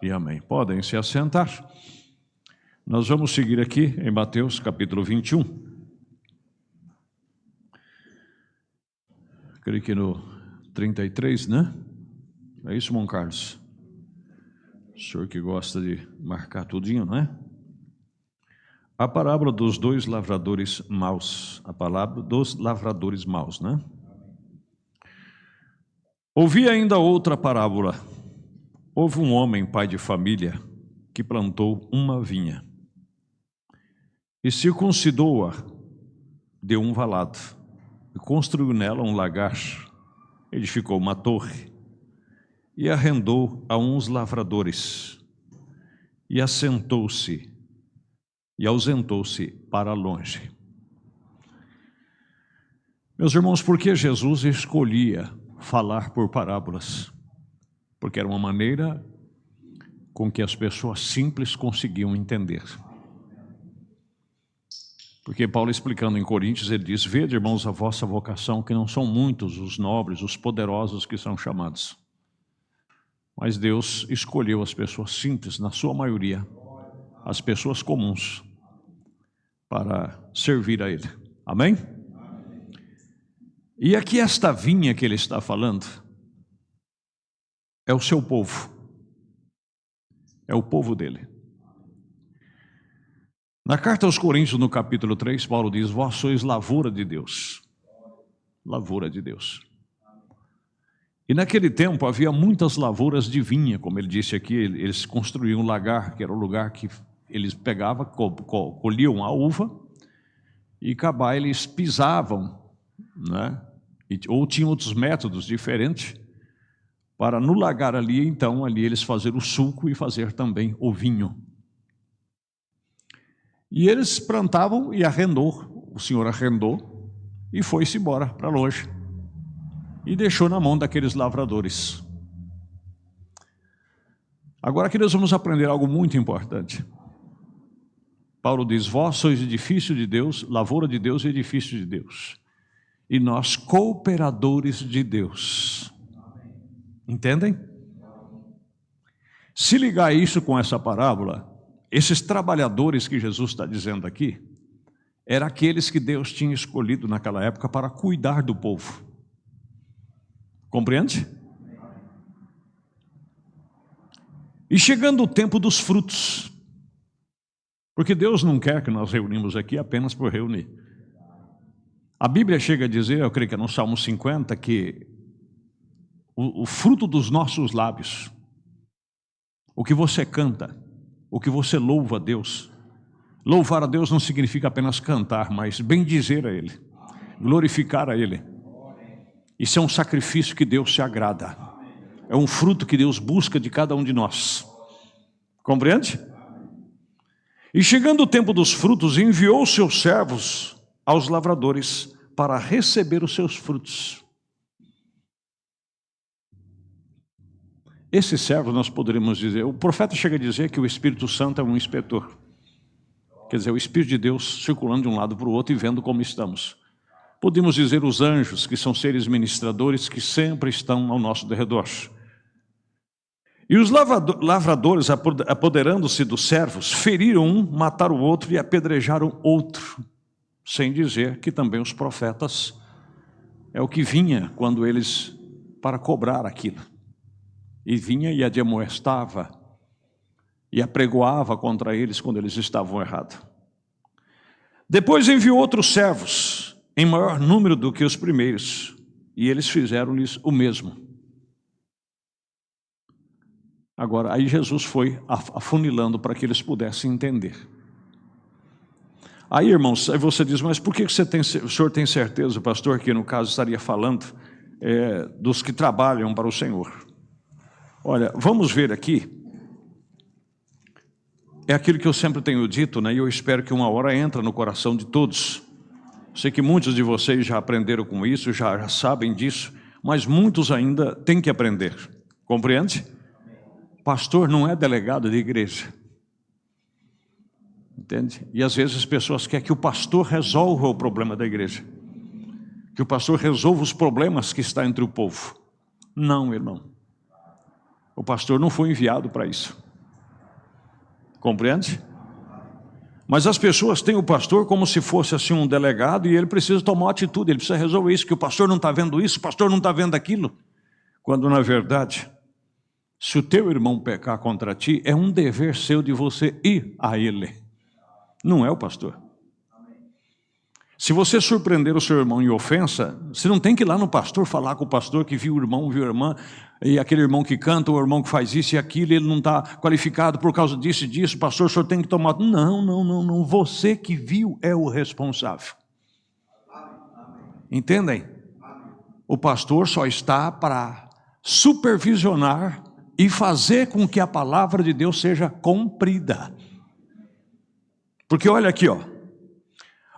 E amém. Podem se assentar. Nós vamos seguir aqui em Mateus capítulo 21. Creio que no 33, né? É isso, irmão Carlos? O senhor que gosta de marcar tudinho, não é? A parábola dos dois lavradores maus. A palavra dos lavradores maus, né? Ouvi ainda outra parábola. Houve um homem, pai de família, que plantou uma vinha e circuncidou-a de um valado e construiu nela um lagar, edificou uma torre e arrendou a uns lavradores e ausentou-se para longe. Meus irmãos, por que Jesus escolhia falar por parábolas? Porque era uma maneira com que as pessoas simples conseguiam entender. Porque Paulo, explicando em Coríntios, ele diz: vede, irmãos, a vossa vocação, que não são muitos os nobres, os poderosos que são chamados. Mas Deus escolheu as pessoas simples, na sua maioria, as pessoas comuns, para servir a Ele. Amém? E aqui esta vinha que ele está falando é o seu povo, é o povo dele. Na carta aos Coríntios, no capítulo 3, Paulo diz: vós sois lavoura de Deus. Lavoura de Deus. E naquele tempo havia muitas lavouras de vinha, como ele disse aqui. Eles construíam um lagar, que era o lugar que eles pegavam, colhiam a uva, e acabar eles pisavam, né? Ou tinham outros métodos diferentes, para no lagar ali, então, ali eles fazer o suco e fazer também o vinho. E eles plantavam e arrendou, o Senhor arrendou e foi-se embora para longe. E deixou na mão daqueles lavradores. Agora aqui nós vamos aprender algo muito importante. Paulo diz: vós sois edifício de Deus, lavoura de Deus e edifício de Deus. E nós cooperadores de Deus. Entendem? Se ligar isso com essa parábola, esses trabalhadores que Jesus está dizendo aqui, eram aqueles que Deus tinha escolhido naquela época para cuidar do povo. Compreende? E chegando o tempo dos frutos, porque Deus não quer que nós reunimos aqui apenas por reunir. A Bíblia chega a dizer, eu creio que é no Salmo 50, que o fruto dos nossos lábios, o que você canta, o que você louva a Deus. Louvar a Deus não significa apenas cantar, mas bendizer a Ele, glorificar a Ele. Isso é um sacrifício que Deus se agrada. É um fruto que Deus busca de cada um de nós. Compreende? E chegando o tempo dos frutos, enviou os seus servos aos lavradores para receber os seus frutos. Esses servos nós poderíamos dizer, o profeta chega a dizer que o Espírito Santo é um inspetor. Quer dizer, o Espírito de Deus circulando de um lado para o outro e vendo como estamos. Podemos dizer os anjos, que são seres ministradores que sempre estão ao nosso derredor. E os lavradores, apoderando-se dos servos, feriram um, mataram o outro e apedrejaram outro. Sem dizer que também os profetas é o que vinha quando eles, para cobrar aquilo. E vinha e admoestava e apregoava contra eles quando eles estavam errados. Depois enviou outros servos, em maior número do que os primeiros, e eles fizeram-lhes o mesmo. Agora, aí Jesus foi afunilando para que eles pudessem entender. Aí, irmãos, aí você diz, mas por que o senhor tem certeza, pastor, que no caso estaria falando dos que trabalham para o Senhor? Olha, vamos ver aqui, é aquilo que eu sempre tenho dito, né? E eu espero que uma hora entre no coração de todos. Sei que muitos de vocês já aprenderam com isso, já sabem disso, mas muitos ainda têm que aprender, compreende? Pastor não é delegado de igreja, entende? E às vezes as pessoas querem que o pastor resolva o problema da igreja, que o pastor resolva os problemas que está entre o povo. Não, irmão. O pastor não foi enviado para isso. Compreende? Mas as pessoas têm o pastor como se fosse assim um delegado e ele precisa tomar uma atitude, ele precisa resolver isso, que o pastor não está vendo isso, o pastor não está vendo aquilo. Quando na verdade, se o teu irmão pecar contra ti, é um dever seu de você ir a ele, não é o pastor. Se você surpreender o seu irmão em ofensa, você não tem que ir lá no pastor falar com o pastor que viu o irmão, viu a irmã, e aquele irmão que canta, o irmão que faz isso e aquilo, ele não está qualificado por causa disso e disso, pastor, o senhor tem que tomar... Não, você que viu é o responsável. Entendem? O pastor só está para supervisionar e fazer com que a palavra de Deus seja cumprida. Porque olha aqui, ó.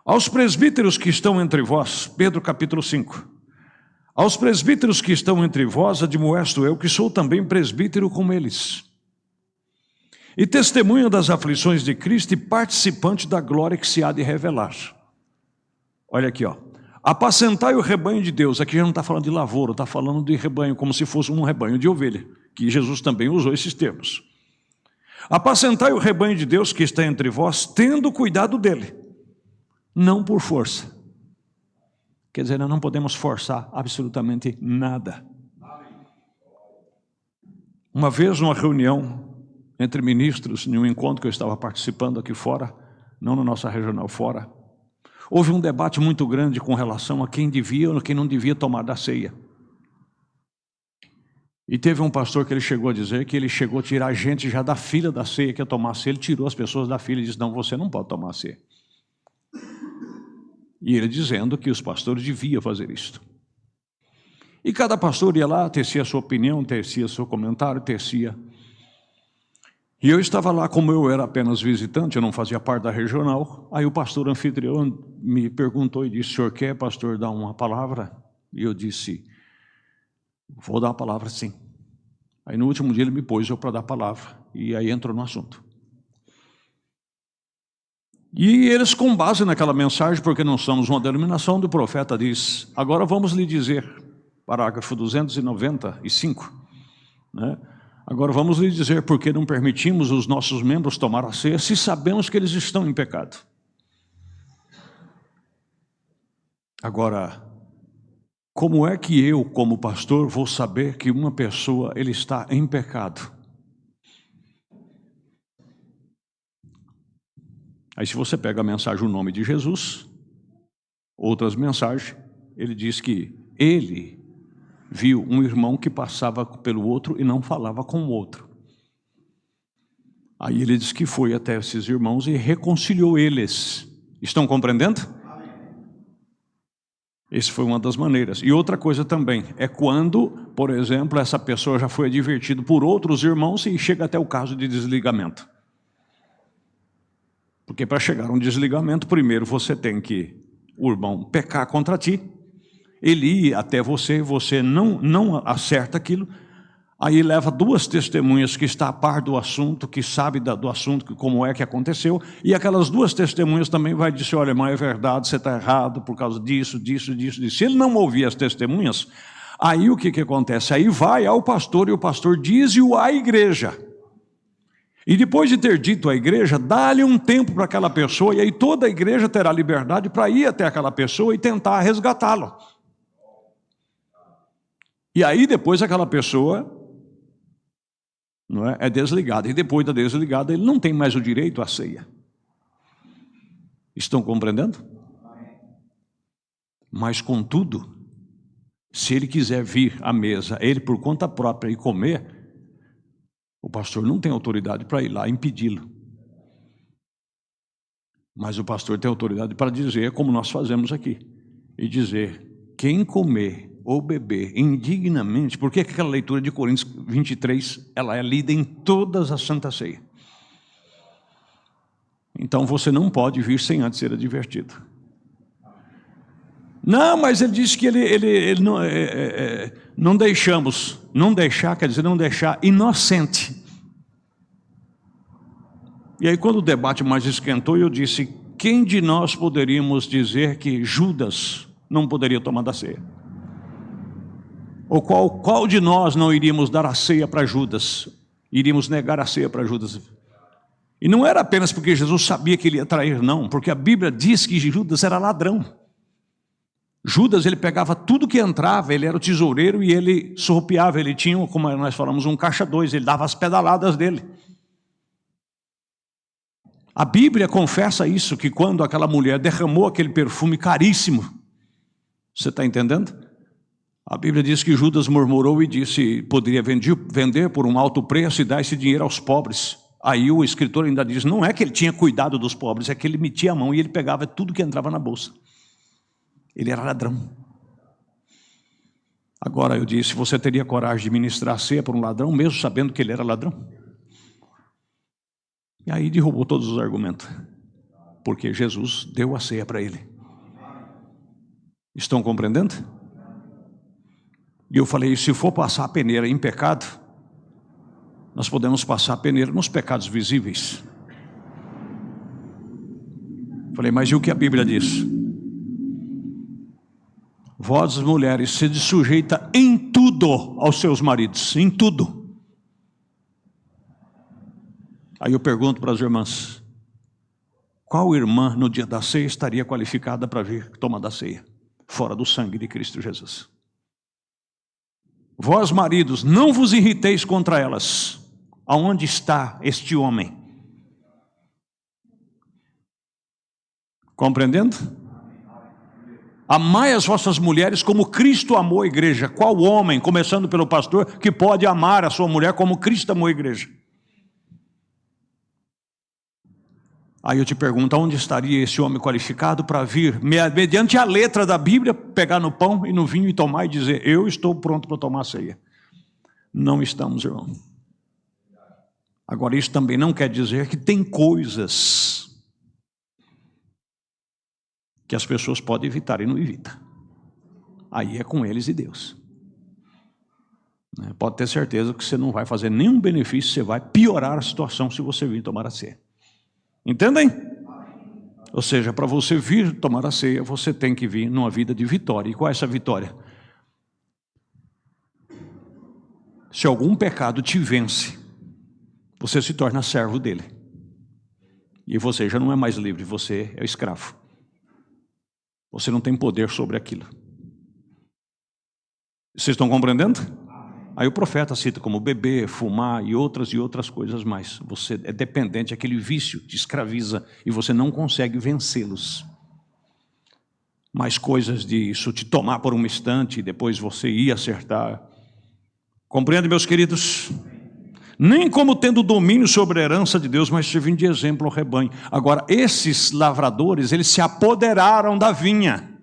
Aos presbíteros que estão entre vós, Pedro capítulo 5, aos presbíteros que estão entre vós, admoesto eu, que sou também presbítero como eles, e testemunha das aflições de Cristo e participante da glória que se há de revelar. Olha aqui, ó. Apacentai o rebanho de Deus. Aqui já não está falando de lavoura, está falando de rebanho, como se fosse um rebanho de ovelha, que Jesus também usou esses termos. Apacentai o rebanho de Deus que está entre vós, tendo cuidado dele, não por força. Quer dizer, nós não podemos forçar absolutamente nada. Uma vez, numa reunião entre ministros, em um encontro que eu estava participando aqui fora, não na nossa regional, fora, houve um debate muito grande com relação a quem devia ou quem não devia tomar da ceia. E teve um pastor que ele chegou a dizer que ele chegou a tirar gente já da fila da ceia que ia tomar a ceia, ele tirou as pessoas da fila e disse, não, você não pode tomar a ceia. E ele dizendo que os pastores deviam fazer isso. E cada pastor ia lá, tecia a sua opinião, tecia seu comentário, tecia. E eu estava lá, como eu era apenas visitante, eu não fazia parte da regional. Aí o pastor anfitrião me perguntou e disse, o senhor quer, pastor, dar uma palavra? E eu disse, vou dar a palavra sim. Aí no último dia ele me pôs eu para dar a palavra. E aí entrou no assunto. E eles, com base naquela mensagem, porque não somos uma denominação, do profeta diz, agora vamos lhe dizer, parágrafo 295, né? Agora vamos lhe dizer por que não permitimos os nossos membros tomar a ceia, se sabemos que eles estão em pecado. Agora, como é que eu, como pastor, vou saber que uma pessoa ele está em pecado? Aí se você pega a mensagem, o nome de Jesus, outras mensagens, ele diz que ele viu um irmão que passava pelo outro e não falava com o outro. Aí ele diz que foi até esses irmãos e reconciliou eles. Estão compreendendo? Essa foi uma das maneiras. E outra coisa também, é quando, por exemplo, essa pessoa já foi advertida por outros irmãos e chega até o caso de desligamento. Porque para chegar a um desligamento, primeiro você tem que, o irmão, pecar contra ti, ele ir até você, você não acerta aquilo, aí leva duas testemunhas que está a par do assunto, que sabe do assunto, como é que aconteceu, e aquelas duas testemunhas também vai dizer, olha, irmão, é verdade, você está errado por causa disso. Se ele não ouvir as testemunhas, aí o que acontece? Aí vai ao pastor e o pastor diz-o à igreja. E depois de ter dito à igreja, dá-lhe um tempo para aquela pessoa, e aí toda a igreja terá liberdade para ir até aquela pessoa e tentar resgatá-lo. E aí depois aquela pessoa não é desligada, e depois da desligada ele não tem mais o direito à ceia. Estão compreendendo? Mas contudo, se ele quiser vir à mesa, ele por conta própria e comer, o pastor não tem autoridade para ir lá impedi-lo. Mas o pastor tem autoridade para dizer, como nós fazemos aqui, e dizer, quem comer ou beber indignamente, porque aquela leitura de Coríntios 23, ela é lida em todas as Santas Ceias. Então você não pode vir sem antes ser advertido. Não, mas ele disse que ele não deixamos, não deixar, quer dizer, não deixar inocente. E aí quando o debate mais esquentou, eu disse, quem de nós poderíamos dizer que Judas não poderia tomar da ceia? Ou qual de nós não iríamos dar a ceia para Judas? Iríamos negar a ceia para Judas? E não era apenas porque Jesus sabia que ele ia trair, não, porque a Bíblia diz que Judas era ladrão. Judas, ele pegava tudo que entrava, ele era o tesoureiro e ele surrupiava, ele tinha, como nós falamos, um caixa dois, ele dava as pedaladas dele. A Bíblia confessa isso, que quando aquela mulher derramou aquele perfume caríssimo, você está entendendo? A Bíblia diz que Judas murmurou e disse, poderia vender por um alto preço e dar esse dinheiro aos pobres. Aí o escritor ainda diz, não é que ele tinha cuidado dos pobres, é que ele metia a mão e ele pegava tudo que entrava na bolsa. Ele era ladrão. Agora eu disse, você teria coragem de ministrar a ceia para um ladrão, mesmo sabendo que ele era ladrão? E aí derrubou todos os argumentos, porque Jesus deu a ceia para ele. Estão compreendendo? E eu falei, se for passar a peneira em pecado, nós podemos passar a peneira nos pecados visíveis. Falei, mas e o que a Bíblia diz? Vós, mulheres, sede sujeita em tudo aos seus maridos, em tudo. Aí eu pergunto para as irmãs, qual irmã no dia da ceia estaria qualificada para vir tomar da ceia, fora do sangue de Cristo Jesus? Vós, maridos, não vos irriteis contra elas. Aonde está este homem? Compreendendo? Amai as vossas mulheres como Cristo amou a igreja. Qual homem, começando pelo pastor, que pode amar a sua mulher como Cristo amou a igreja? Aí eu te pergunto, onde estaria esse homem qualificado para vir, mediante a letra da Bíblia, pegar no pão e no vinho e tomar e dizer, eu estou pronto para tomar a ceia? Não estamos, irmão. Agora, isso também não quer dizer que tem coisas que as pessoas podem evitar e não evitam. Aí é com eles e Deus. Pode ter certeza que você não vai fazer nenhum benefício, você vai piorar a situação se você vir tomar a ceia. Entendem? Ou seja, para você vir tomar a ceia, você tem que vir numa vida de vitória. E qual é essa vitória? Se algum pecado te vence, você se torna servo dele. E você já não é mais livre, você é escravo. Você não tem poder sobre aquilo. Vocês estão compreendendo? Aí o profeta cita como beber, fumar e outras coisas mais. Você é dependente, aquele vício te escraviza e você não consegue vencê-los. Mais coisas disso te tomar por um instante e depois você ir acertar. Compreende, meus queridos? Nem como tendo domínio sobre a herança de Deus, mas servindo de exemplo ao rebanho. Agora, esses lavradores, eles se apoderaram da vinha.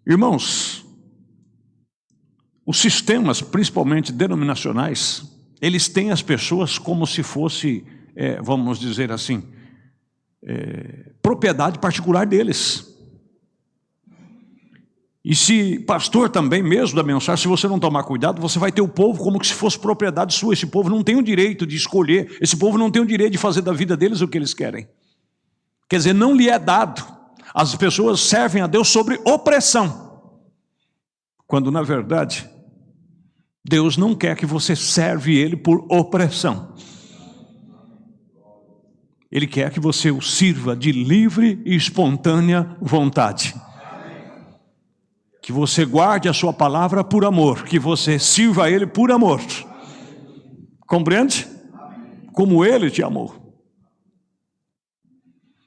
Irmãos, os sistemas, principalmente denominacionais, eles têm as pessoas como se fosse, vamos dizer assim, propriedade particular deles. E se pastor também mesmo da mensagem, se você não tomar cuidado, você vai ter o povo como se fosse propriedade sua. Esse povo não tem o direito de escolher, esse povo não tem o direito de fazer da vida deles o que eles querem. Quer dizer, não lhe é dado. As pessoas servem a Deus sobre opressão, quando na verdade Deus não quer que você serve Ele por opressão. Ele quer que você o sirva de livre e espontânea vontade. Que você guarde a sua palavra por amor, que você sirva a Ele por amor. Compreende? Como Ele te amou.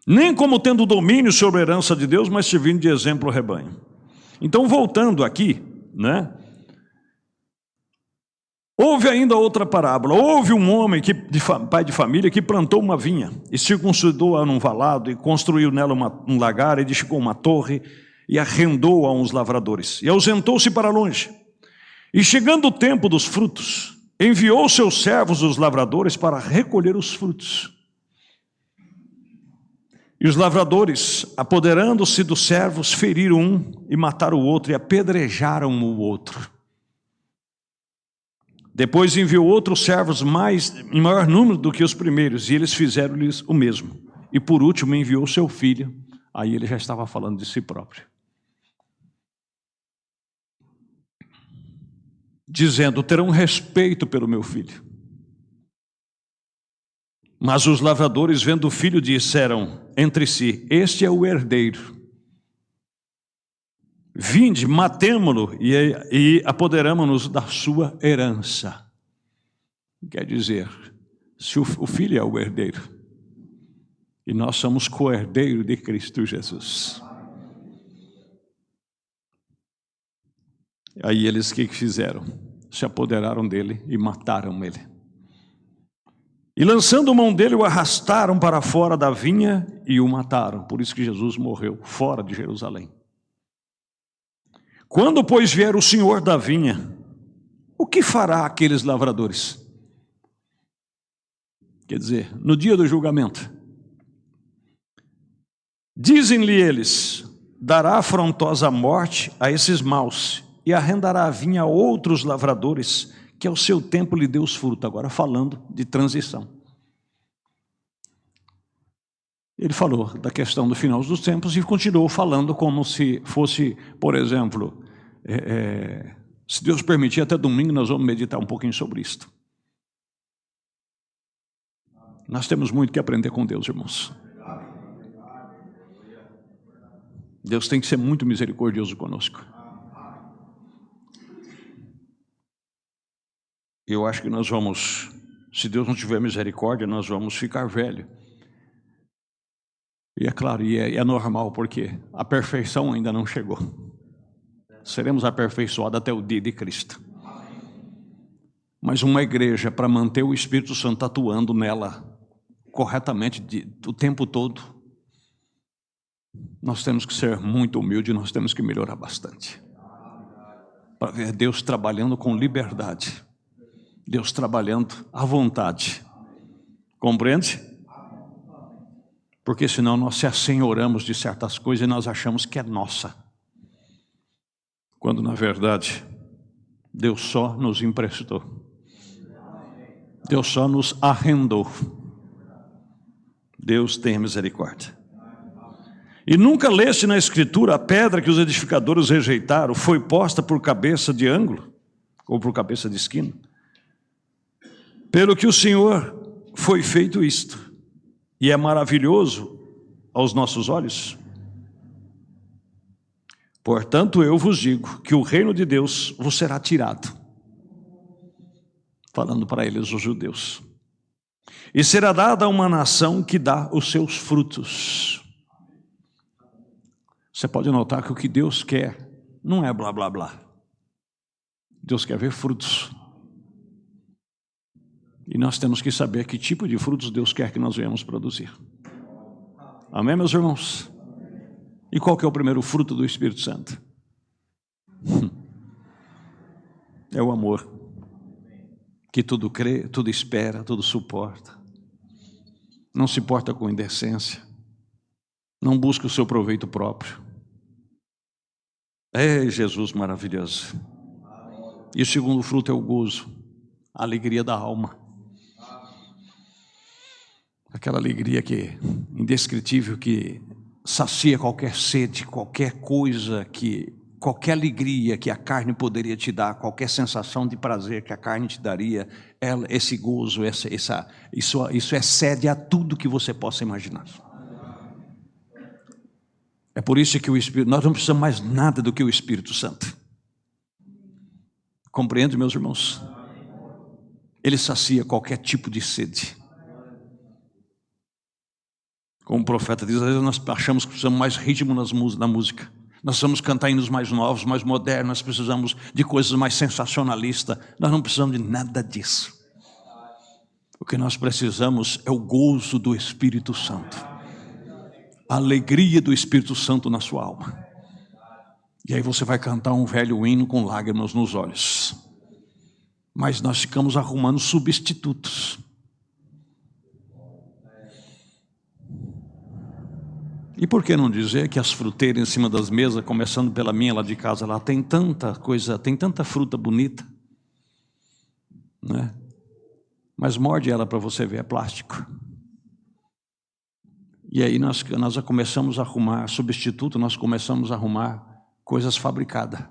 Nem como tendo domínio sobre a herança de Deus, mas servindo de exemplo ao rebanho. Então, voltando aqui, né? Houve ainda outra parábola. Houve um homem, pai de família, que plantou uma vinha e circuncidou-a num valado e construiu nela um lagar, edificou uma torre e arrendou a uns lavradores. E ausentou-se para longe. E chegando o tempo dos frutos, enviou seus servos, os lavradores, para recolher os frutos. E os lavradores, apoderando-se dos servos, feriram um e mataram o outro e apedrejaram o outro. Depois enviou outros servos em maior número do que os primeiros, e eles fizeram-lhes o mesmo. E por último enviou seu filho, aí ele já estava falando de si próprio. Dizendo, terão respeito pelo meu filho. Mas os lavradores, vendo o filho, disseram entre si: este é o herdeiro. Vinde, matemo-lo e apoderamo-nos da sua herança. Quer dizer, se o filho é o herdeiro, e nós somos co-herdeiros de Cristo Jesus. Aí eles o que fizeram? Se apoderaram dele e mataram ele. E lançando mão dele, o arrastaram para fora da vinha e o mataram. Por isso que Jesus morreu fora de Jerusalém. Quando, pois, vier o Senhor da vinha, o que fará aqueles lavradores? Quer dizer, no dia do julgamento, dizem-lhe eles: dará afrontosa morte a esses maus e arrendará a vinha a outros lavradores, que ao seu tempo lhe deu os frutos. Agora falando de transição. Ele falou da questão do final dos tempos e continuou falando como se fosse, por exemplo, se Deus permitir, até domingo nós vamos meditar um pouquinho sobre isto. Nós temos muito que aprender com Deus, irmãos. Deus tem que ser muito misericordioso conosco. Eu acho que nós vamos, se Deus não tiver misericórdia, nós vamos ficar velhos. E é claro, e é normal, porque a perfeição ainda não chegou. Seremos aperfeiçoados até o dia de Cristo. Mas uma igreja, para manter o Espírito Santo atuando nela corretamente o tempo todo, nós temos que ser muito humildes, nós temos que melhorar bastante. Para ver Deus trabalhando com liberdade. Deus trabalhando à vontade. Compreende? Porque senão nós se assenhoramos de certas coisas e nós achamos que é nossa. Quando na verdade, Deus só nos emprestou. Deus só nos arrendou. Deus tenha misericórdia. E nunca leste na Escritura: a pedra que os edificadores rejeitaram foi posta por cabeça de ângulo, ou por cabeça de esquina. Pelo que o Senhor foi feito isto, e é maravilhoso aos nossos olhos. Portanto, eu vos digo que o reino de Deus vos será tirado. Falando para eles, os judeus. E será dada a uma nação que dá os seus frutos. Você pode notar que o que Deus quer não é blá blá blá. Deus quer ver frutos. E nós temos que saber que tipo de frutos Deus quer que nós venhamos produzir. Amém, meus irmãos? E qual que é o primeiro fruto do Espírito Santo? É o amor. Que tudo crê, tudo espera, tudo suporta. Não se porta com indecência. Não busca o seu proveito próprio. É Jesus maravilhoso. E o segundo fruto é o gozo, a alegria da alma. Aquela alegria que indescritível, que sacia qualquer sede, qualquer coisa, qualquer alegria que a carne poderia te dar, qualquer sensação de prazer que a carne te daria, esse gozo, isso excede a tudo que você possa imaginar. É por isso que o Espírito, nós não precisamos mais nada do que o Espírito Santo. Compreende, meus irmãos? Ele sacia qualquer tipo de sede. Como o profeta diz, às vezes nós achamos que precisamos mais ritmo na música. Nós precisamos cantar hinos mais novos, mais modernos, nós precisamos de coisas mais sensacionalistas. Nós não precisamos de nada disso. O que nós precisamos é o gozo do Espírito Santo. A alegria do Espírito Santo na sua alma. E aí você vai cantar um velho hino com lágrimas nos olhos. Mas nós ficamos arrumando substitutos. E por que não dizer que as fruteiras em cima das mesas, começando pela minha lá de casa, lá tem tanta coisa, tem tanta fruta bonita, né? Mas morde ela para você ver, é plástico. E aí nós já começamos a arrumar substituto, nós começamos a arrumar coisas fabricadas.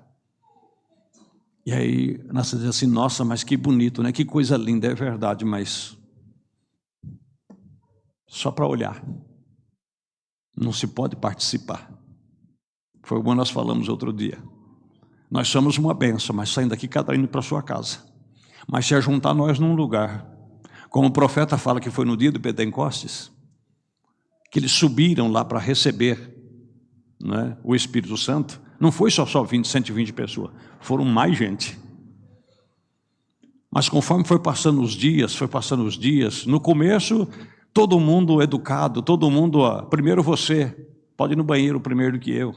E aí nós dizemos assim: nossa, mas que bonito, né? Que coisa linda, é verdade, mas só para olhar. Não se pode participar. Foi como nós falamos outro dia. Nós somos uma bênção, mas saindo daqui cada um indo para a sua casa. Mas se ajuntar nós num lugar, como o profeta fala que foi no dia do Pentecostes, que eles subiram lá para receber, né, o Espírito Santo, não foi só 120 pessoas, foram mais gente. Mas conforme foi passando os dias, no começo, todo mundo educado, todo mundo, primeiro você, pode ir no banheiro primeiro do que eu.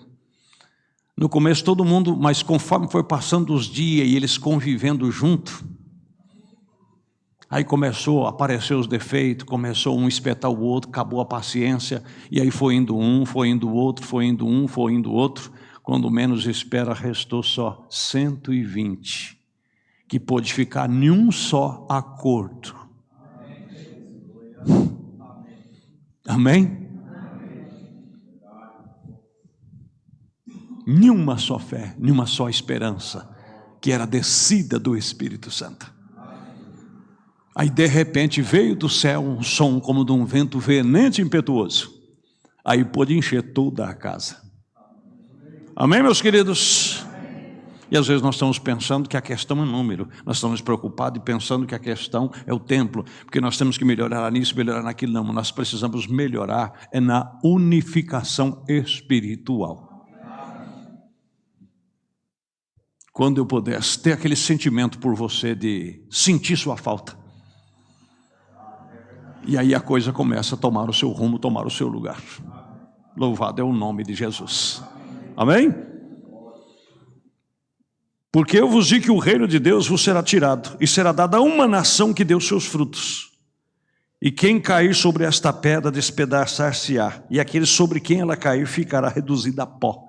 No começo todo mundo, mas conforme foi passando os dias e eles convivendo junto, aí começou a aparecer os defeitos, começou um espetar o outro, acabou a paciência, e aí foi indo um, foi indo outro, foi indo um, foi indo outro. Quando menos espera, restou só 120, que pôde ficar em um só acordo. Amém? Nenhuma só fé, nenhuma só esperança, que era descida do Espírito Santo. Aí de repente veio do céu um som como de um vento veemente e impetuoso. Aí pôde encher toda a casa. Amém, meus queridos? E às vezes nós estamos pensando que a questão é número. Nós estamos preocupados e pensando que a questão é o templo, porque nós temos que melhorar nisso, melhorar naquilo. Não, nós precisamos melhorar na unificação espiritual. Quando eu pudesse ter aquele sentimento por você de sentir sua falta. E aí a coisa começa a tomar o seu rumo, tomar o seu lugar. Louvado é o nome de Jesus. Amém? Porque eu vos digo que o reino de Deus vos será tirado, e será dado a uma nação que deu seus frutos. E quem cair sobre esta pedra despedaçar-se-á, e aquele sobre quem ela cair ficará reduzido a pó.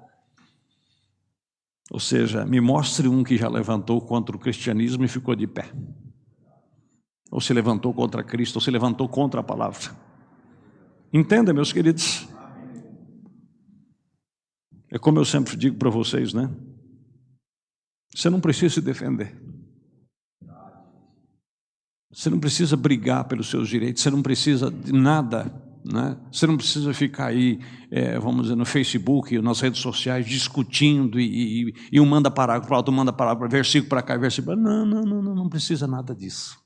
Ou seja, me mostre um que já levantou contra o cristianismo e ficou de pé. Ou se levantou contra Cristo, ou se levantou contra a palavra. Entenda, meus queridos? É como eu sempre digo para vocês, né? Você não precisa se defender. Você não precisa brigar pelos seus direitos, você não precisa de nada, né? Você não precisa ficar aí, vamos dizer, no Facebook, nas redes sociais, discutindo e um manda parágrafo para o outro, manda parágrafo, versículo para cá, versículo para lá. Não precisa nada disso.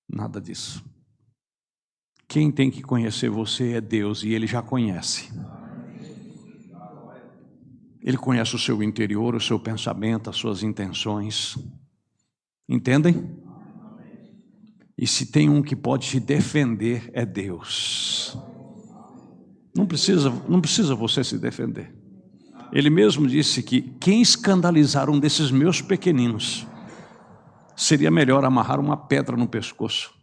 Nada disso. Quem tem que conhecer você é Deus, e Ele já conhece. Ele conhece o seu interior, o seu pensamento, as suas intenções. Entendem? E se tem um que pode te defender, é Deus. Não precisa você se defender. Ele mesmo disse que quem escandalizar um desses meus pequeninos, seria melhor amarrar uma pedra no pescoço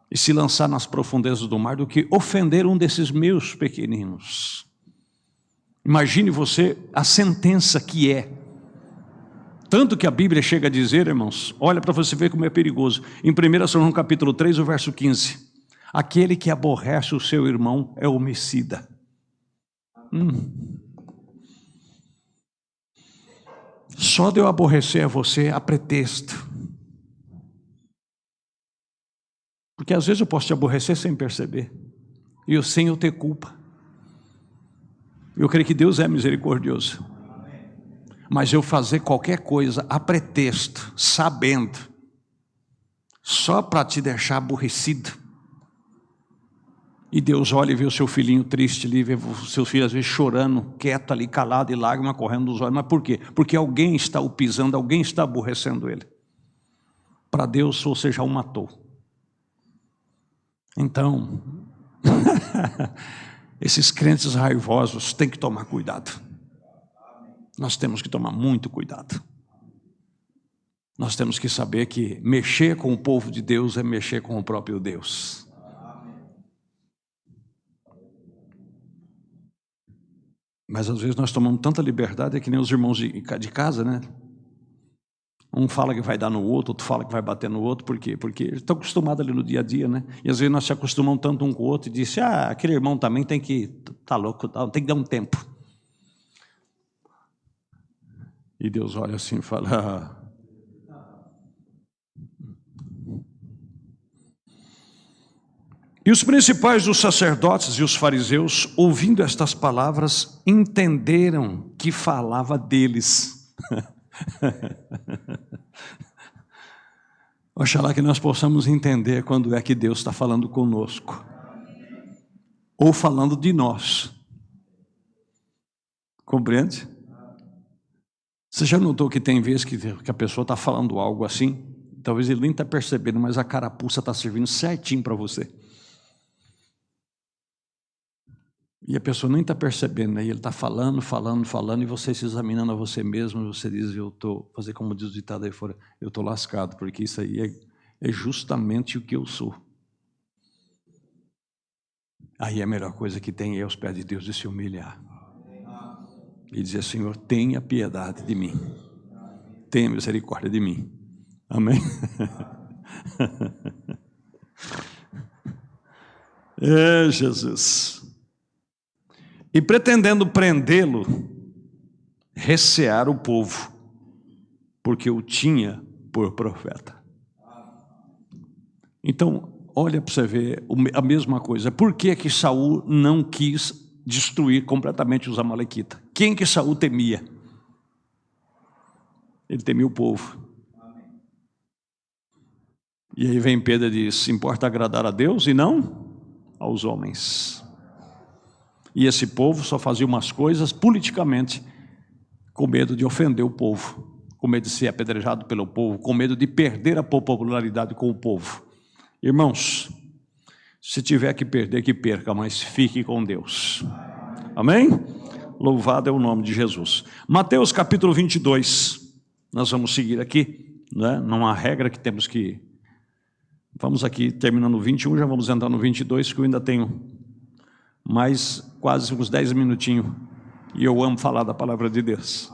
e se lançar nas profundezas do mar do que ofender um desses meus pequeninos. Imagine você a sentença que é. Tanto que a Bíblia chega a dizer, irmãos, olha para você ver como é perigoso. Em 1 João capítulo 3, o verso 15. Aquele que aborrece o seu irmão é homicida. Só de eu aborrecer a você há pretexto. Porque às vezes eu posso te aborrecer sem perceber. E sem eu ter culpa. Eu creio que Deus é misericordioso. Mas eu fazer qualquer coisa a pretexto, sabendo, só para te deixar aborrecido. E Deus olha e vê o seu filhinho triste ali, vê o seu filho às vezes chorando, quieto ali, calado e lágrima correndo dos olhos. Mas por quê? Porque alguém está o pisando, alguém está aborrecendo ele. Para Deus você já o matou. Então, esses crentes raivosos têm que tomar cuidado. Nós temos que tomar muito cuidado. Nós temos que saber que mexer com o povo de Deus é mexer com o próprio Deus. Mas às vezes nós tomamos tanta liberdade, é que nem os irmãos de casa, né? Um fala que vai dar no outro, outro fala que vai bater no outro. Por quê? Porque eles estão acostumados ali no dia a dia, né? E às vezes nós se acostumamos tanto um com o outro e diz, aquele irmão também tem que, tá louco, tem que dar um tempo. E Deus olha assim e fala, E os principais dos sacerdotes e os fariseus, ouvindo estas palavras, entenderam que falava deles. Oxalá que nós possamos entender quando é que Deus está falando conosco, ou falando de nós. Compreende? Você já notou que tem vezes que a pessoa está falando algo assim, talvez ele nem está percebendo, mas a carapuça está servindo certinho para você. E a pessoa nem está percebendo, né? E ele está falando, e você se examinando a você mesmo, e você diz, fazer como diz o ditado aí fora, eu estou lascado, porque isso aí é justamente o que eu sou. Aí a melhor coisa que tem é aos pés de Deus de se humilhar. E dizer, Senhor, tenha piedade de mim. Tenha misericórdia de mim. Amém? É, Jesus. E pretendendo prendê-lo, recear o povo, porque o tinha por profeta. Então, olha para você ver a mesma coisa. Por que que Saul não quis destruir completamente os amalequitas? Quem que Saul temia? Ele temia o povo. E aí vem Pedro e diz, importa agradar a Deus e não aos homens. E esse povo só fazia umas coisas politicamente, com medo de ofender o povo, com medo de ser apedrejado pelo povo, com medo de perder a popularidade com o povo. Irmãos, se tiver que perder, que perca, mas fique com Deus. Amém? Louvado é o nome de Jesus. Mateus capítulo 22, nós vamos seguir aqui, né? Não há regra que temos que... Vamos aqui, terminando o 21, já vamos entrar no 22, que eu ainda tenho mais quase uns 10 minutinhos, e eu amo falar da palavra de Deus.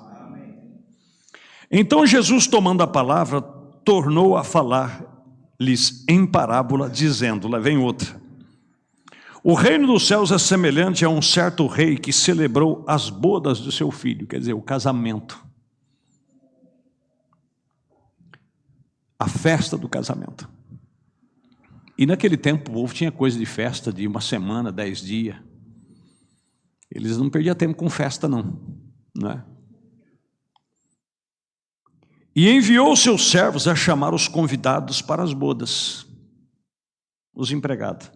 Então Jesus, tomando a palavra, tornou a falar-lhes em parábola, dizendo, lá vem outra. O reino dos céus é semelhante a um certo rei que celebrou as bodas de seu filho, quer dizer, o casamento. A festa do casamento. E naquele tempo o povo tinha coisa de festa de uma semana, 10 dias. Eles não perdiam tempo com festa não é? E enviou seus servos a chamar os convidados para as bodas, os empregados.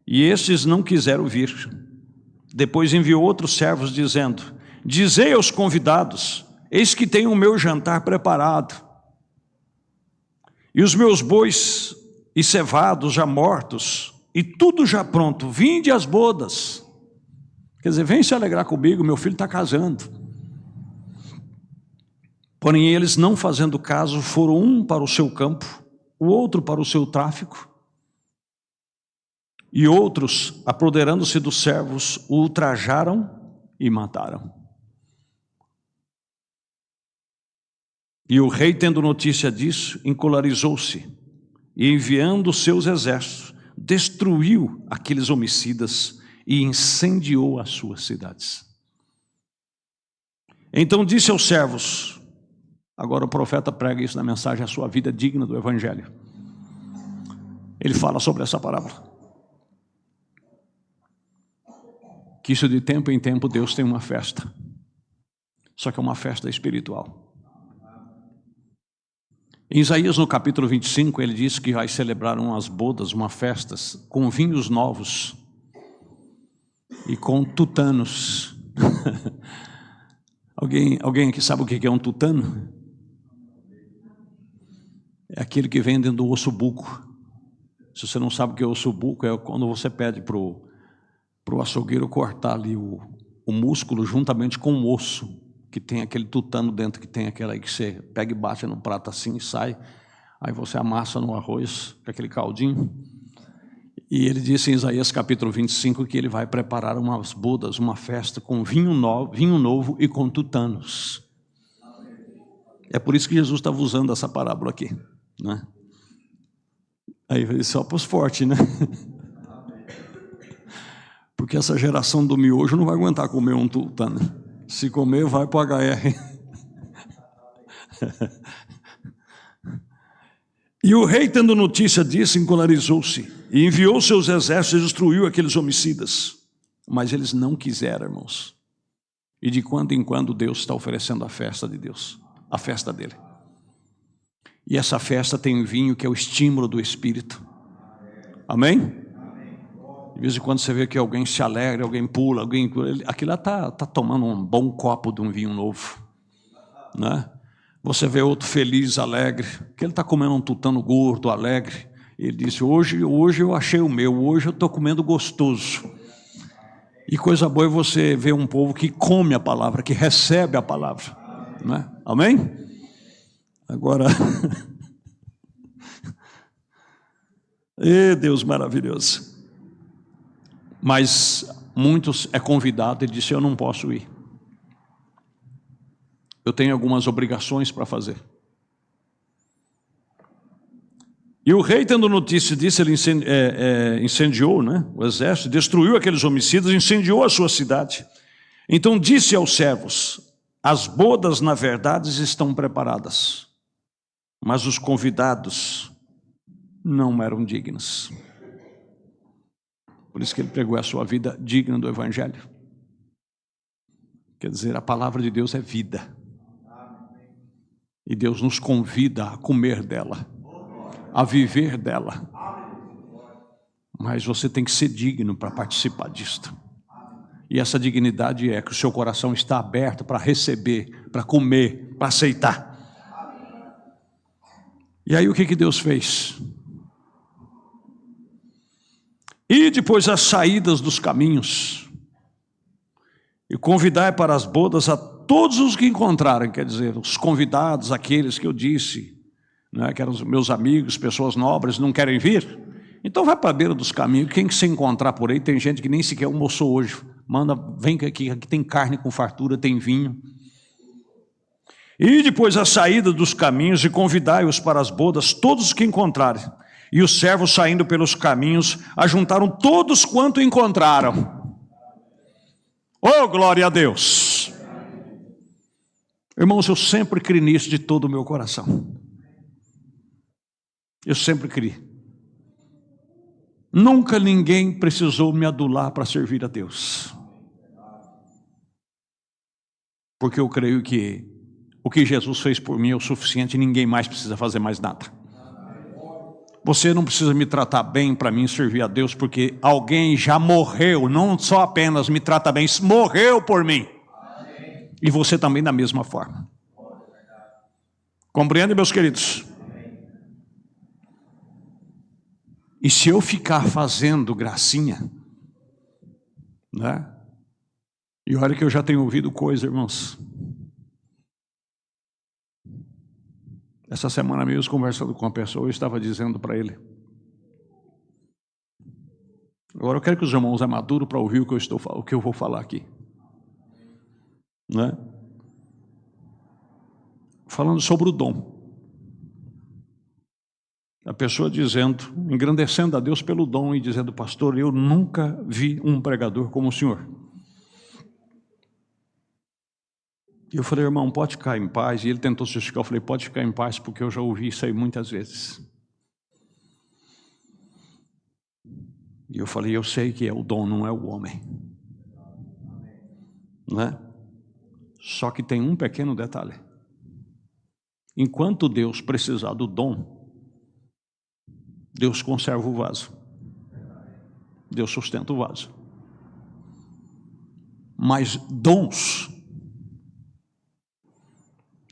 E estes não quiseram vir. Depois enviou outros servos dizendo, dizei aos convidados, eis que tenho o meu jantar preparado, e os meus bois e cevados já mortos, e tudo já pronto, vinde às bodas. Quer dizer, vem se alegrar comigo, meu filho está casando. Porém eles, não fazendo caso, foram um para o seu campo, o outro para o seu tráfico, e outros, apoderando-se dos servos, o ultrajaram e mataram. E o rei, tendo notícia disso, encolarizou-se, e enviando seus exércitos, destruiu aqueles homicidas e incendiou as suas cidades. Então disse aos servos, agora o profeta prega isso na mensagem, a sua vida digna do evangelho. Ele fala sobre essa parábola. Que isso de tempo em tempo Deus tem uma festa, só que é uma festa espiritual. Em Isaías, no capítulo 25, ele diz que vai celebrar umas bodas, umas festas, com vinhos novos e com tutanos. Alguém aqui sabe o que é um tutano? É aquele que vem dentro do osso buco. Se você não sabe o que é osso buco, é quando você pede para o açougueiro cortar ali o músculo juntamente com o osso, que tem aquele tutano dentro, que tem aquela aí que você pega e bate no prato assim e sai, aí você amassa no arroz, com aquele caldinho. E ele disse em Isaías capítulo 25 que ele vai preparar umas bodas, uma festa com vinho novo e com tutanos. É por isso que Jesus estava usando essa parábola aqui, né? Aí só para os fortes, né? Porque essa geração do miojo não vai aguentar comer um tutano. Se comer, vai para o HR. E o rei, tendo notícia disso, encolarizou-se E enviou seus exércitos e destruiu aqueles homicidas. Mas eles não quiseram, irmãos. E de quando em quando Deus está oferecendo a festa de Deus, a festa dele. E essa festa tem vinho que é o estímulo do Espírito. Amém? De vez em quando você vê que alguém se alegra, alguém pula, aquilo lá está tomando um bom copo de um vinho novo. Né? Você vê outro feliz, alegre, que ele está comendo um tutano gordo, alegre. Ele disse, hoje eu achei o meu, hoje eu estou comendo gostoso. E coisa boa é você ver um povo que come a palavra, que recebe a palavra. Né? Amém? Agora, Deus maravilhoso. Mas muitos é convidado e disse, eu não posso ir. Eu tenho algumas obrigações para fazer. E o rei, tendo notícia disso, ele incendiou, né, o exército, destruiu aqueles homicidas, incendiou a sua cidade. Então disse aos servos, as bodas, na verdade, estão preparadas, mas os convidados não eram dignos. Por isso que ele pregou a sua vida digna do Evangelho. Quer dizer, a palavra de Deus é vida. E Deus nos convida a comer dela, a viver dela. Mas você tem que ser digno para participar disto. E essa dignidade é que o seu coração está aberto para receber, para comer, para aceitar. E aí o que Deus fez? E depois as saídas dos caminhos, e convidai para as bodas a todos os que encontrarem, quer dizer, os convidados, aqueles que eu disse, né, que eram os meus amigos, pessoas nobres, não querem vir? Então vai para a beira dos caminhos, quem que você encontrar por aí, tem gente que nem sequer almoçou hoje, manda, vem aqui tem carne com fartura, tem vinho. E depois a saída dos caminhos, e convidai-os para as bodas, todos os que encontrarem. E os servos, saindo pelos caminhos, ajuntaram todos quanto encontraram. Oh, glória a Deus! Irmãos, eu sempre criei nisso de todo o meu coração. Eu sempre criei. Nunca ninguém precisou me adular para servir a Deus. Porque eu creio que o que Jesus fez por mim é o suficiente, ninguém mais precisa fazer mais nada. Você não precisa me tratar bem para mim servir a Deus, porque alguém já morreu, não só apenas me trata bem, morreu por mim. E você também da mesma forma. Compreende, meus queridos? E se eu ficar fazendo gracinha, né? E olha que eu já tenho ouvido coisa, irmãos. Essa semana mesmo, conversando com uma pessoa, eu estava dizendo para ele. Agora eu quero que os irmãos é maduro para ouvir o que eu vou falar aqui. Né? Falando sobre o dom. A pessoa dizendo, engrandecendo a Deus pelo dom e dizendo, pastor, eu nunca vi um pregador como o senhor. E eu falei, irmão, pode ficar em paz. E ele tentou se justificar. Eu falei, pode ficar em paz, porque eu já ouvi isso aí muitas vezes. E eu falei, eu sei que é o dom, não é o homem. Né? Só que tem um pequeno detalhe. Enquanto Deus precisar do dom, Deus conserva o vaso. Deus sustenta o vaso. Mas dons,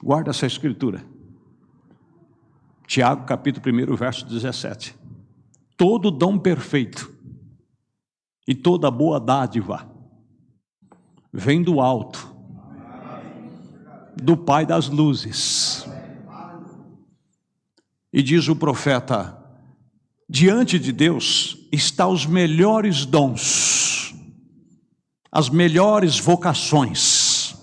guarda essa escritura. Tiago, capítulo 1, verso 17. Todo dom perfeito e toda boa dádiva vem do alto, do Pai das luzes. E diz o profeta, diante de Deus está os melhores dons, as melhores vocações.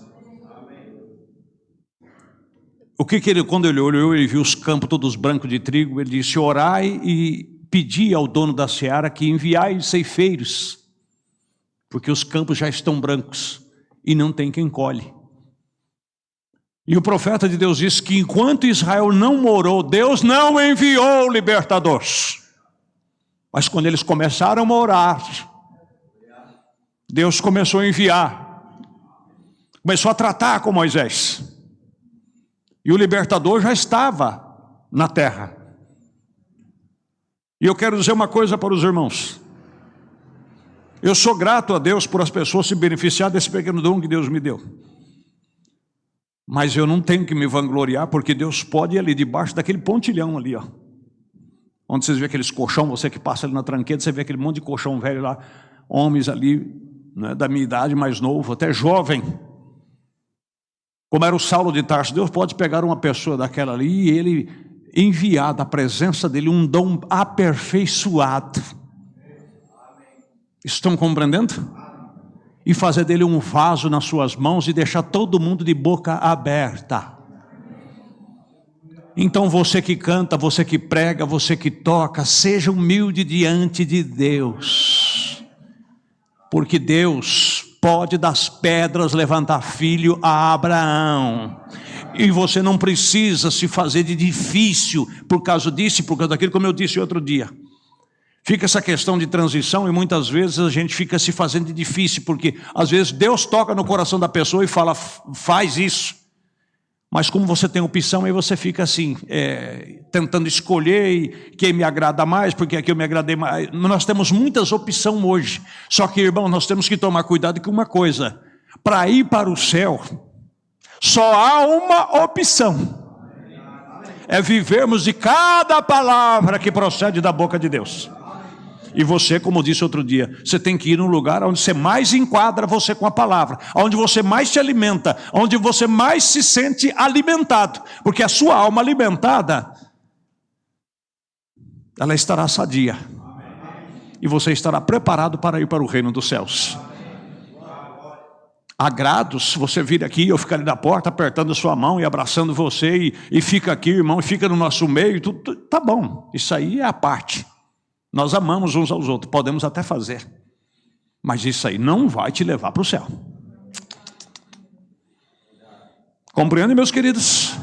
O que ele, quando ele olhou, ele viu os campos todos brancos de trigo, ele disse, orai e pedi ao dono da seara que enviai ceifeiros, porque os campos já estão brancos e não tem quem colhe. E o profeta de Deus disse que enquanto Israel não morou, Deus não enviou libertadores. Mas quando eles começaram a orar, Deus começou a enviar, começou a tratar com Moisés. E o libertador já estava na terra. E eu quero dizer uma coisa para os irmãos. Eu sou grato a Deus por as pessoas se beneficiar desse pequeno dom que Deus me deu. Mas eu não tenho que me vangloriar, porque Deus pode ir ali debaixo daquele pontilhão ali, ó. Onde vocês vê aqueles colchão, você que passa ali na tranqueira, você vê aquele monte de colchão velho lá, homens ali, né, da minha idade, mais novo, até jovem. Como era o Saulo de Tarso, Deus pode pegar uma pessoa daquela ali e ele enviar da presença dele um dom aperfeiçoado. Estão compreendendo? E fazer dele um vaso nas suas mãos e deixar todo mundo de boca aberta. Então você que canta, você que prega, você que toca, seja humilde diante de Deus. Porque Deus pode das pedras levantar filho a Abraão. E você não precisa se fazer de difícil por causa disso e por causa daquilo, como eu disse outro dia. Fica essa questão de transição e muitas vezes a gente fica se fazendo de difícil, porque às vezes Deus toca no coração da pessoa e fala, faz isso. Mas como você tem opção, aí você fica assim, tentando escolher e quem me agrada mais, porque aqui eu me agradei mais. Nós temos muitas opções hoje. Só que, irmão, nós temos que tomar cuidado com uma coisa. Para ir para o céu, só há uma opção. É vivermos de cada palavra que procede da boca de Deus. E você, como disse outro dia, você tem que ir num lugar onde você mais enquadra você com a palavra, onde você mais se alimenta, onde você mais se sente alimentado, porque a sua alma alimentada, ela estará sadia, e você estará preparado para ir para o reino dos céus. Agrados, você vir aqui, eu ficar ali na porta apertando sua mão e abraçando você, e fica aqui, irmão, e fica no nosso meio, tudo, tá bom, isso aí é a parte. Nós amamos uns aos outros, podemos até fazer, mas isso aí não vai te levar para o céu. Compreendem, meus queridos?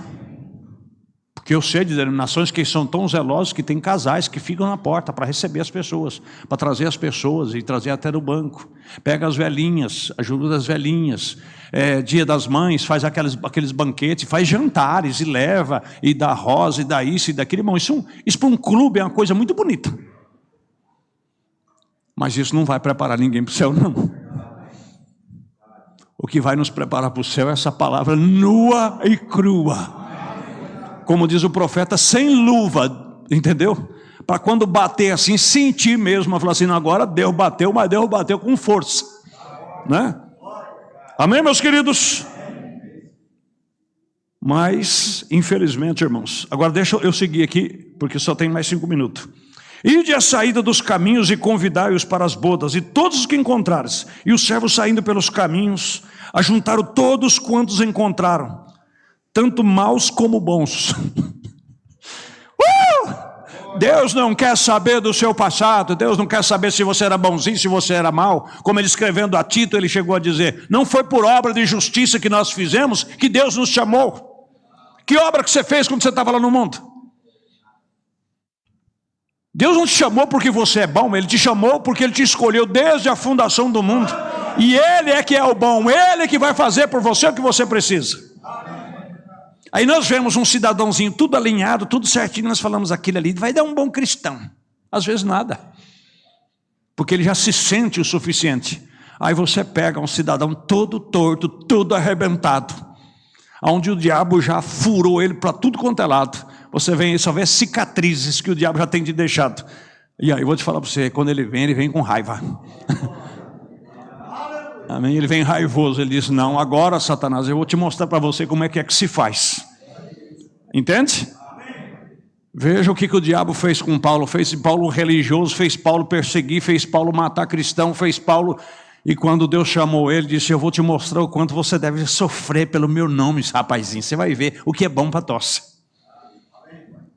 Porque eu sei de denominações que são tão zelosos que tem casais que ficam na porta para receber as pessoas, para trazer as pessoas e trazer até no banco. Pega as velhinhas, ajuda as velhinhas, dia das mães, faz aqueles banquetes, faz jantares e leva, e dá rosa, e dá isso e daquilo. Irmão, isso para um clube é uma coisa muito bonita. Mas isso não vai preparar ninguém para o céu, não. O que vai nos preparar para o céu é essa palavra nua e crua. Como diz o profeta, sem luva, entendeu? Para quando bater assim, sentir mesmo, falar assim, agora Deus bateu, mas Deus bateu com força, né? Amém, meus queridos? Mas, infelizmente, irmãos, agora deixa eu seguir aqui, porque só tem mais 5 minutos. Ide à saída dos caminhos e convidai-os para as bodas, e todos os que encontrares. E os servos saindo pelos caminhos, ajuntaram todos quantos encontraram, tanto maus como bons. Deus não quer saber do seu passado, Deus não quer saber se você era bonzinho, se você era mau. Como ele escrevendo a Tito, ele chegou a dizer, não foi por obra de justiça que nós fizemos, que Deus nos chamou. Que obra que você fez quando você estava lá no mundo? Deus não te chamou porque você é bom, Ele te chamou porque Ele te escolheu desde a fundação do mundo. E Ele é que é o bom, Ele é que vai fazer por você o que você precisa. Aí nós vemos um cidadãozinho tudo alinhado, tudo certinho, nós falamos aquilo ali, vai dar um bom cristão. Às vezes nada, porque ele já se sente o suficiente. Aí você pega um cidadão todo torto, todo arrebentado, onde o diabo já furou ele para tudo quanto é lado. Você vem e só vê cicatrizes que o diabo já tem te deixado. E aí eu vou te falar para você, quando ele vem com raiva. Amém? Ele vem raivoso, ele diz, não, agora Satanás, eu vou te mostrar para você como é que se faz. Entende? Veja o que o diabo fez com Paulo. Fez Paulo religioso, fez Paulo perseguir, fez Paulo matar cristão, fez Paulo... E quando Deus chamou ele, disse, eu vou te mostrar o quanto você deve sofrer pelo meu nome, rapazinho. Você vai ver o que é bom para tosse.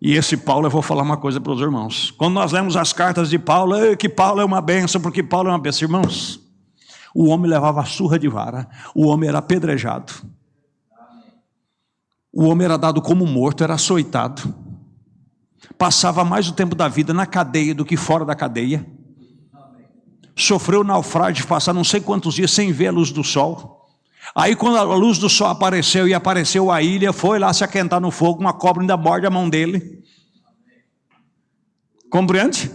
E esse Paulo, eu vou falar uma coisa para os irmãos. Quando nós lemos as cartas de Paulo, que Paulo é uma bênção, porque Paulo é uma bênção. Irmãos, o homem levava surra de vara, o homem era apedrejado. O homem era dado como morto, era açoitado. passava mais o tempo da vida na cadeia do que fora da cadeia, sofreu naufrágio de passar não sei quantos dias sem ver a luz do sol. Aí quando a luz do sol apareceu e apareceu a ilha, foi lá se aquentar no fogo, uma cobra ainda morde a mão dele. Compreende?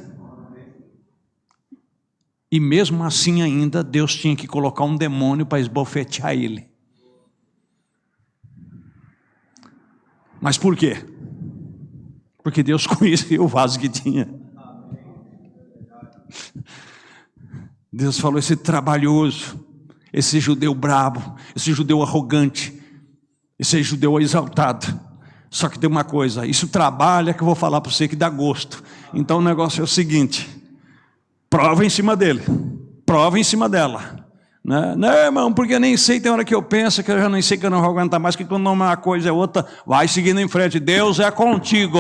E mesmo assim ainda, Deus tinha que colocar um demônio para esbofetear ele. Mas por quê? Porque Deus conhecia o vaso que tinha. Deus falou, esse trabalhoso, esse judeu brabo, esse judeu arrogante, esse judeu exaltado. Só que tem uma coisa, isso trabalha que eu vou falar para você que dá gosto. Então o negócio é o seguinte, prova em cima dele, prova em cima dela. Não, irmão, porque eu nem sei, tem hora que eu penso que eu já nem sei que eu não vou aguentar mais, que quando uma coisa é outra, vai seguindo em frente. Deus é contigo.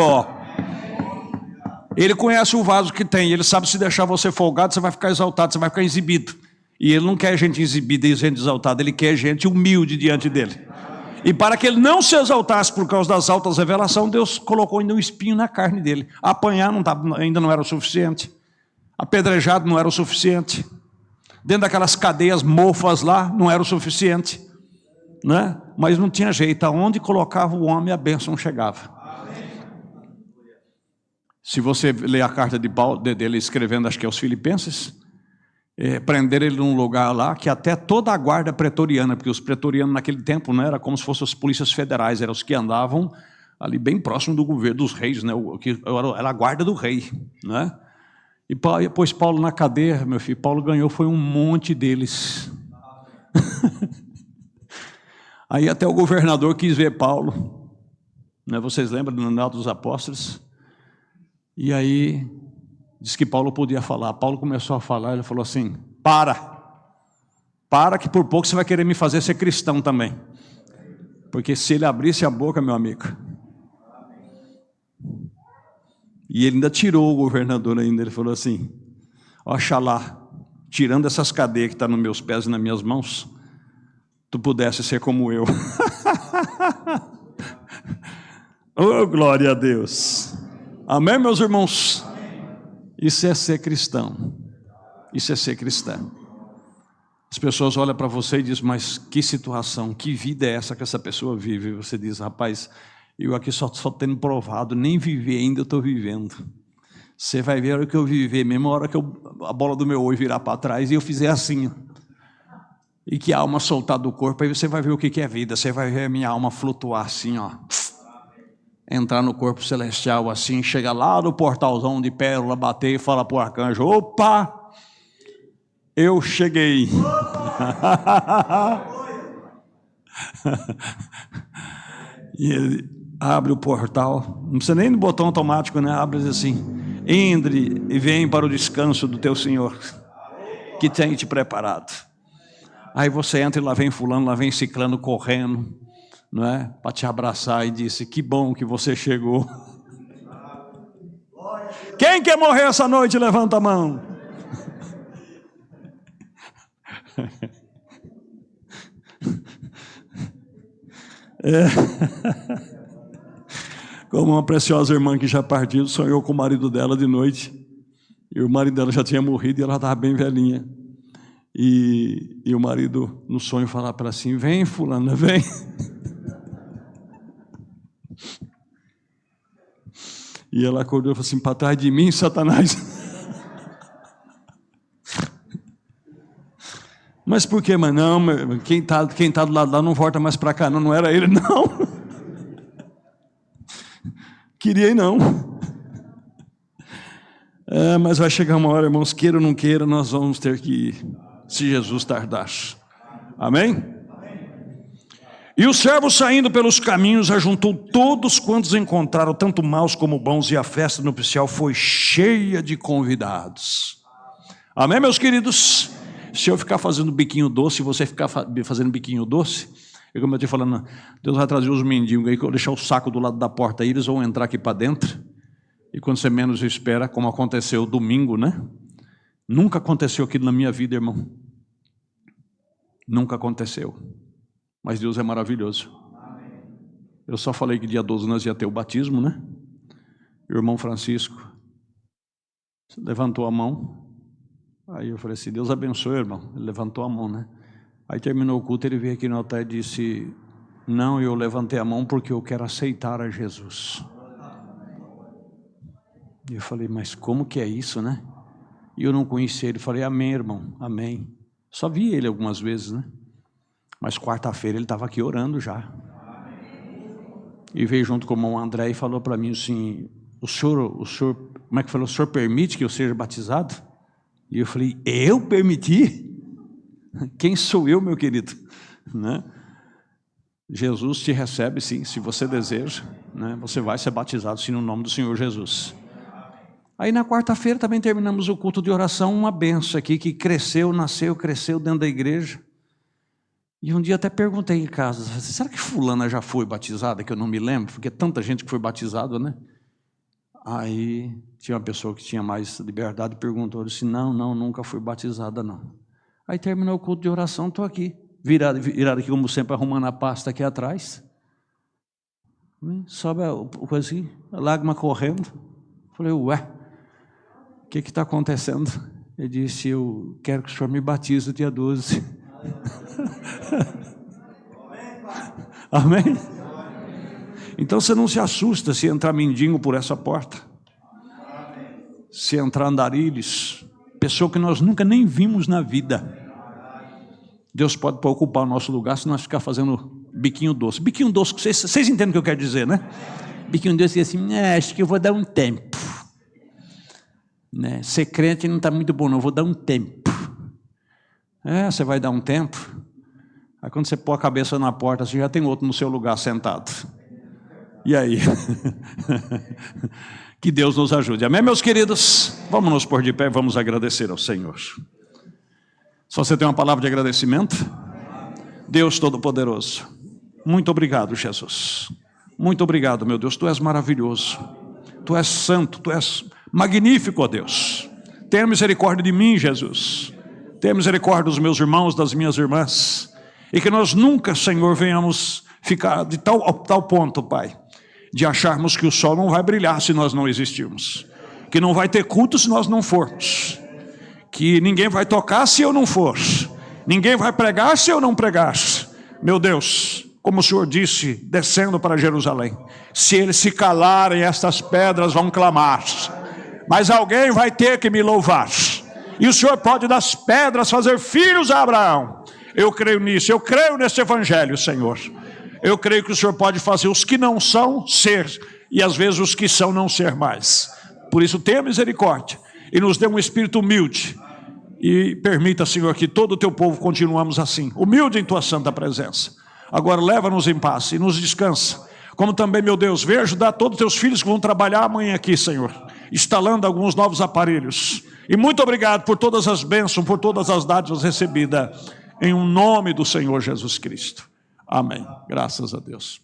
Ele conhece o vaso que tem, ele sabe se deixar você folgado, você vai ficar exaltado, você vai ficar exibido. E ele não quer gente exibida e gente exaltada, ele quer gente humilde diante dele. E para que ele não se exaltasse por causa das altas revelações, Deus colocou ainda um espinho na carne dele. Apanhar ainda não era o suficiente, apedrejado não era o suficiente, dentro daquelas cadeias mofas lá, não era o suficiente, né? Mas não tinha jeito, aonde colocava o homem a bênção chegava. Se você ler a carta de Paulo, dele escrevendo, acho que é os Filipenses, prenderam ele num lugar lá, que até toda a guarda pretoriana, porque os pretorianos naquele tempo, né, era como se fossem as polícias federais, eram os que andavam ali bem próximo do governo, dos reis, né, era a guarda do rei, né? E pôs Paulo na cadeia, meu filho, Paulo ganhou, foi um monte deles. Aí até o governador quis ver Paulo, né? Vocês lembram do Atos dos Apóstolos? E aí, disse que Paulo podia falar. Paulo começou a falar, ele falou assim, para que por pouco você vai querer me fazer ser cristão também. Porque se ele abrisse a boca, meu amigo... E ele ainda tirou o governador ainda, ele falou assim, oxalá, tirando essas cadeias que estão nos meus pés e nas minhas mãos, tu pudesse ser como eu. Oh, glória a Deus. Amém, meus irmãos? Isso é ser cristão. Isso é ser cristão. As pessoas olham para você e dizem, mas que situação, que vida é essa que essa pessoa vive? E você diz, rapaz, eu aqui só tendo provado, nem viver ainda eu estou vivendo. Você vai ver a hora que eu viver, mesmo a hora que a bola do meu olho virar para trás e eu fizer assim, e que a alma soltar do corpo, aí você vai ver o que é vida, você vai ver a minha alma flutuar assim, ó, entrar no corpo celestial assim, chegar lá no portalzão de pérola, bater e falar para o arcanjo, opa, eu cheguei. E ele abre o portal, não precisa nem do botão automático, né? Abre assim, entre e vem para o descanso do teu Senhor, que tem te preparado. Aí você entra e lá vem fulano, lá vem ciclano correndo, não é? Para te abraçar e disse, que bom que você chegou. Quem quer morrer essa noite, levanta a mão. Como uma preciosa irmã que já partiu, sonhou com o marido dela de noite, e o marido dela já tinha morrido e ela estava bem velhinha, e o marido no sonho falava para ela assim, vem fulana, vem. E ela acordou e falou assim, para trás de mim, Satanás. Mas por que, mas não, quem tá do lado lá não volta mais para cá, não era ele, não. Queria ir não. Mas vai chegar uma hora, irmãos, queira ou não queira, nós vamos ter que ir, se Jesus tardar. Amém? E o servo saindo pelos caminhos, ajuntou todos quantos encontraram, tanto maus como bons, e a festa nupcial foi cheia de convidados. Amém, meus queridos? Se eu ficar fazendo biquinho doce, você ficar fazendo biquinho doce, como eu estou falando, Deus vai trazer os mendigos aí, que eu vou deixar o saco do lado da porta aí, eles vão entrar aqui para dentro, e quando você menos espera, como aconteceu domingo, né? Nunca aconteceu aquilo na minha vida, irmão. Nunca aconteceu. Mas Deus é maravilhoso. Eu só falei que dia 12 nós ia ter o batismo, né? o irmão Francisco levantou a mão. Aí eu falei assim, Deus abençoe, irmão. Ele levantou a mão, né? Aí terminou o culto, ele veio aqui no altar e disse, não, eu levantei a mão porque eu quero aceitar a Jesus. E eu falei, mas como que é isso, né? E eu não conhecia ele. Falei, amém, irmão, amém. Só vi ele algumas vezes, né? Mas quarta-feira ele estava aqui orando já. E veio junto com o irmão André e falou para mim assim, o senhor, como é que falou? O senhor permite que eu seja batizado? E eu falei, eu permiti? Quem sou eu, meu querido? Né? Jesus te recebe, sim, se você deseja, né? Você vai ser batizado, sim, no nome do Senhor Jesus. Aí na quarta-feira também terminamos o culto de oração, uma benção aqui que cresceu, nasceu, cresceu dentro da igreja. E um dia até perguntei em casa, será que fulana já foi batizada, que eu não me lembro, porque é tanta gente que foi batizada, né? Aí tinha uma pessoa que tinha mais liberdade e perguntou, eu disse, não, nunca fui batizada, não. Aí terminou o culto de oração, estou aqui, virado aqui como sempre, arrumando a pasta aqui atrás. Sobe a coisa assim, a lágrima correndo. Falei, ué, o que está acontecendo? Ele disse, eu quero que o senhor me batize dia 12. Amém? Então você não se assusta se entrar mendigo por essa porta. Se entrar andarilhos, pessoa que nós nunca nem vimos na vida. Deus pode ocupar o nosso lugar se nós ficar fazendo biquinho doce. Biquinho doce, vocês entendem o que eu quero dizer, né? Biquinho doce é assim, acho que eu vou dar um tempo. Né? Ser crente não está muito bom, não, eu vou dar um tempo. Você vai dar um tempo. Aí quando você pôr a cabeça na porta, você já tem outro no seu lugar sentado. E aí? Que Deus nos ajude. Amém, meus queridos? Vamos nos pôr de pé e vamos agradecer ao Senhor. Só você tem uma palavra de agradecimento? Deus Todo-Poderoso, muito obrigado, Jesus. Muito obrigado, meu Deus. Tu és maravilhoso. Tu és santo. Tu és magnífico, ó Deus. Tenha misericórdia de mim, Jesus. Tenha misericórdia dos meus irmãos, das minhas irmãs. E que nós nunca, Senhor, venhamos ficar de tal ponto, Pai, de acharmos que o sol não vai brilhar se nós não existirmos. Que não vai ter culto se nós não formos. Que ninguém vai tocar se eu não for. Ninguém vai pregar se eu não pregar. Meu Deus, como o Senhor disse, descendo para Jerusalém, se eles se calarem, estas pedras vão clamar. Mas alguém vai ter que me louvar. E o Senhor pode das pedras fazer filhos a Abraão. Eu creio nisso, eu creio nesse evangelho, Senhor. Eu creio que o Senhor pode fazer os que não são ser, e às vezes os que são não ser mais. Por isso tenha misericórdia e nos dê um espírito humilde. E permita, Senhor, que todo o teu povo continuamos assim, humilde em tua santa presença. Agora leva-nos em paz e nos descansa. Como também, meu Deus, veja ajudar todos os teus filhos que vão trabalhar amanhã aqui, Senhor, instalando alguns novos aparelhos. E muito obrigado por todas as bênçãos, por todas as dádivas recebidas, em nome do Senhor Jesus Cristo. Amém. Graças a Deus.